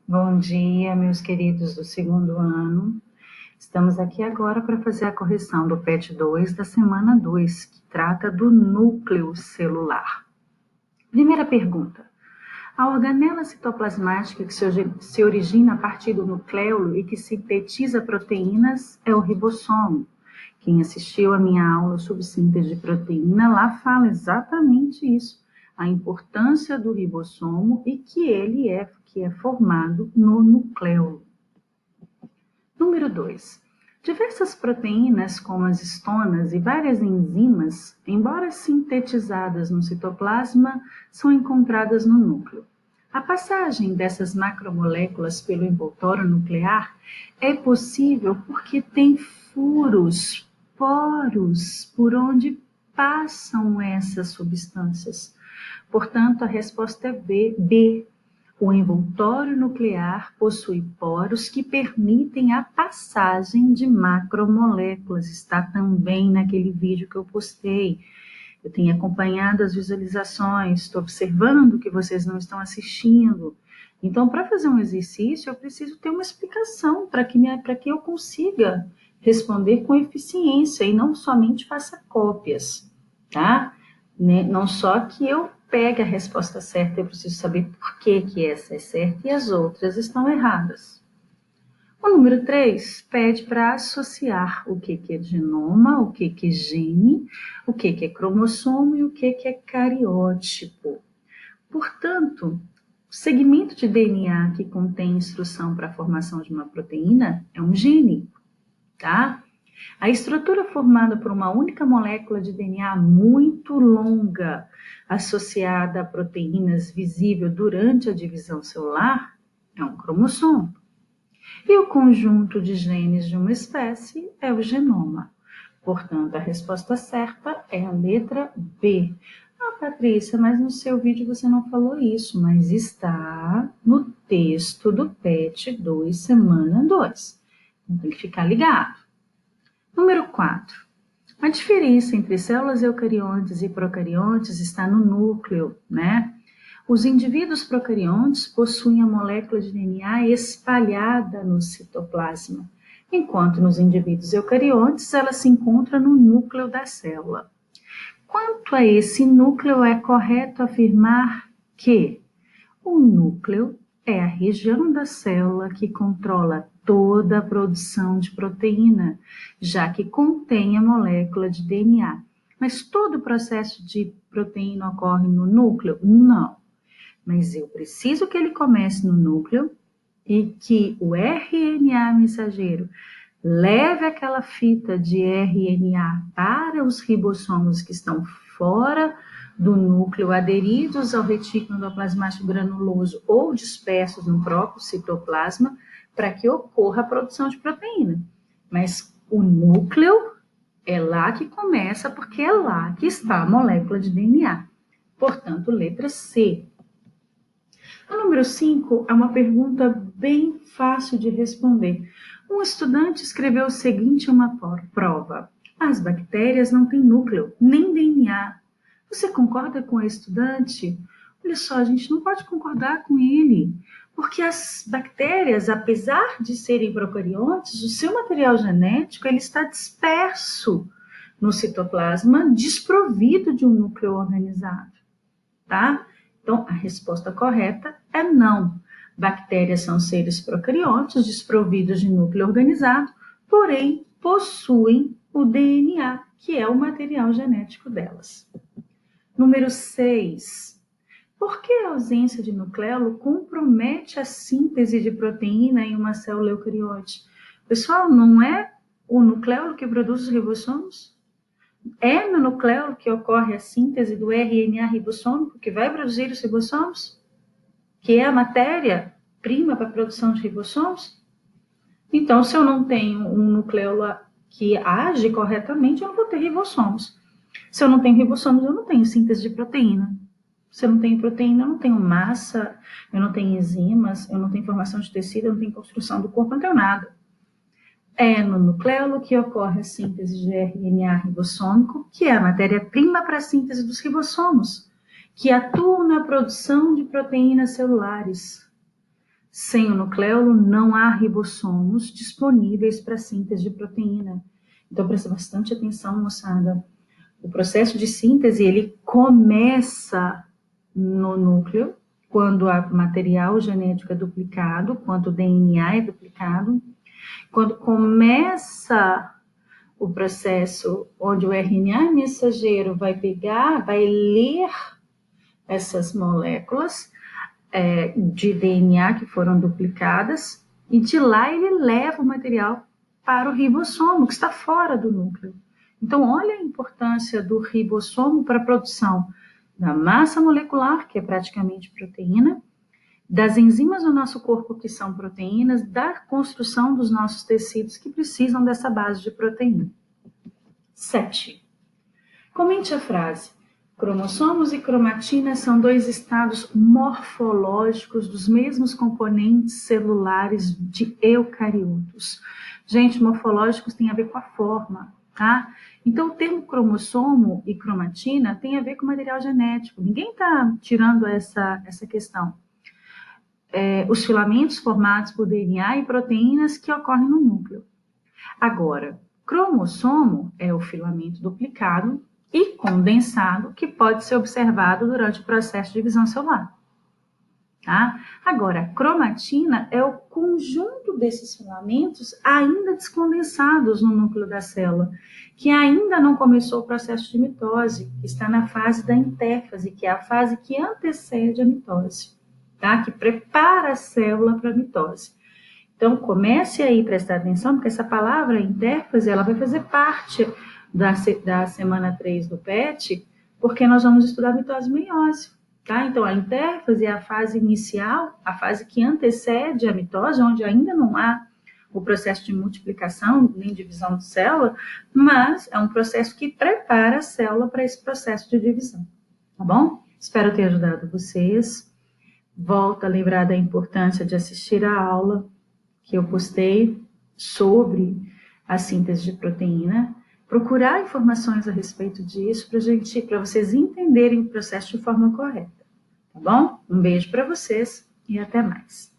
Bom dia, meus queridos do segundo ano. Estamos aqui agora para fazer a correção do PET 2 da semana 2, que trata do núcleo celular. Primeira pergunta. A organela citoplasmática que se origina a partir do nucleolo e que sintetiza proteínas é o ribossomo. Quem assistiu à minha aula sobre síntese de proteína, lá fala exatamente isso, a importância do ribossomo e que ele é formado no nucleolo. Número 2. Diversas proteínas, como as histonas e várias enzimas, embora sintetizadas no citoplasma, são encontradas no núcleo. A passagem dessas macromoléculas pelo envoltório nuclear é possível porque tem furos, poros, por onde passam essas substâncias. Portanto, a resposta é B. O envoltório nuclear possui poros que permitem a passagem de macromoléculas. Está também naquele vídeo que eu postei. Eu tenho acompanhado as visualizações, estou observando que vocês não estão assistindo. Então, para fazer um exercício, eu preciso ter uma explicação para que eu consiga responder com eficiência e não somente faça cópias, tá? Não só que eu pegue a resposta certa, eu preciso saber por que essa é certa e as outras estão erradas. O número 3 pede para associar o que é genoma, o que é gene, o que é cromossomo e o que é cariótipo. Portanto, o segmento de DNA que contém instrução para a formação de uma proteína é um gene, tá? A estrutura formada por uma única molécula de DNA muito longa, associada a proteínas visível durante a divisão celular, é um cromossomo. E o conjunto de genes de uma espécie é o genoma. Portanto, a resposta certa é a letra B. Ah, Patrícia, mas no seu vídeo você não falou isso, mas está no texto do PET 2, semana 2. Então, tem que ficar ligado. Número 4. A diferença entre células eucariontes e procariontes está no núcleo, né? Os indivíduos procariontes possuem a molécula de DNA espalhada no citoplasma, enquanto nos indivíduos eucariontes ela se encontra no núcleo da célula. Quanto a esse núcleo, é correto afirmar que o núcleo é a região da célula que controla toda a produção de proteína, já que contém a molécula de DNA. Mas todo o processo de proteína ocorre no núcleo? Não. Mas eu preciso que ele comece no núcleo e que o RNA mensageiro leve aquela fita de RNA para os ribossomos que estão fora do núcleo, aderidos ao retículo endoplasmático granuloso ou dispersos no próprio citoplasma, para que ocorra a produção de proteína. Mas o núcleo é lá que começa, porque é lá que está a molécula de DNA. Portanto, letra C. O número 5 é uma pergunta bem fácil de responder. Um estudante escreveu o seguinte em uma prova: as bactérias não têm núcleo, nem DNA. Você concorda com o estudante? Olha só, a gente não pode concordar com ele, porque as bactérias, apesar de serem procariontes, o seu material genético ele está disperso no citoplasma, desprovido de um núcleo organizado, tá? Então, a resposta correta é não. Bactérias são seres procariontes, desprovidos de núcleo organizado, porém possuem o DNA, que é o material genético delas. Número 6. Por que a ausência de nucleolo compromete a síntese de proteína em uma célula eucariote? Pessoal, não é o nucleolo que produz os ribossomos? É no nucleolo que ocorre a síntese do RNA ribossômico que vai produzir os ribossomos? Que é a matéria-prima para a produção de ribossomos? Então, se eu não tenho um nucleolo que age corretamente, eu não vou ter ribossomos. Se eu não tenho ribossomos, eu não tenho síntese de proteína. Se eu não tenho proteína, eu não tenho massa, eu não tenho enzimas, eu não tenho formação de tecido, eu não tenho construção do corpo, eu não tenho nada. É no nucleolo que ocorre a síntese de RNA ribossômico, que é a matéria-prima para a síntese dos ribossomos, que atuam na produção de proteínas celulares. Sem o nucleolo, não há ribossomos disponíveis para a síntese de proteína. Então, presta bastante atenção, moçada. O processo de síntese, ele começa no núcleo, quando o material genético é duplicado, quando o DNA é duplicado. Quando começa o processo onde o RNA mensageiro vai pegar, vai ler essas moléculas de DNA que foram duplicadas, e de lá ele leva o material para o ribossomo, que está fora do núcleo. Então, olha a importância do ribossomo para a produção da massa molecular, que é praticamente proteína, das enzimas do nosso corpo, que são proteínas, da construção dos nossos tecidos, que precisam dessa base de proteína. 7. Comente a frase: cromossomos e cromatina são dois estados morfológicos dos mesmos componentes celulares de eucariotos. Gente, morfológicos tem a ver com a forma, tá? Então, o termo cromossomo e cromatina tem a ver com material genético. Ninguém está tirando essa questão. Os filamentos formados por DNA e proteínas que ocorrem no núcleo. Agora, cromossomo é o filamento duplicado e condensado que pode ser observado durante o processo de divisão celular. Tá? Agora, cromatina é o conjunto desses filamentos ainda descondensados no núcleo da célula, que ainda não começou o processo de mitose, que está na fase da intérfase, que é a fase que antecede a mitose, tá? Que prepara a célula para a mitose. Então, comece aí a prestar atenção, porque essa palavra intérfase, ela vai fazer parte da semana 3 do PET, porque nós vamos estudar mitose e meiose. Tá? Então, a intérfase é a fase inicial, a fase que antecede a mitose, onde ainda não há o processo de multiplicação nem divisão de célula, mas é um processo que prepara a célula para esse processo de divisão. Tá bom? Espero ter ajudado vocês. Volto a lembrar da importância de assistir a aula que eu postei sobre a síntese de proteína, procurar informações a respeito disso para vocês entenderem o processo de forma correta, tá bom? Um beijo para vocês e até mais.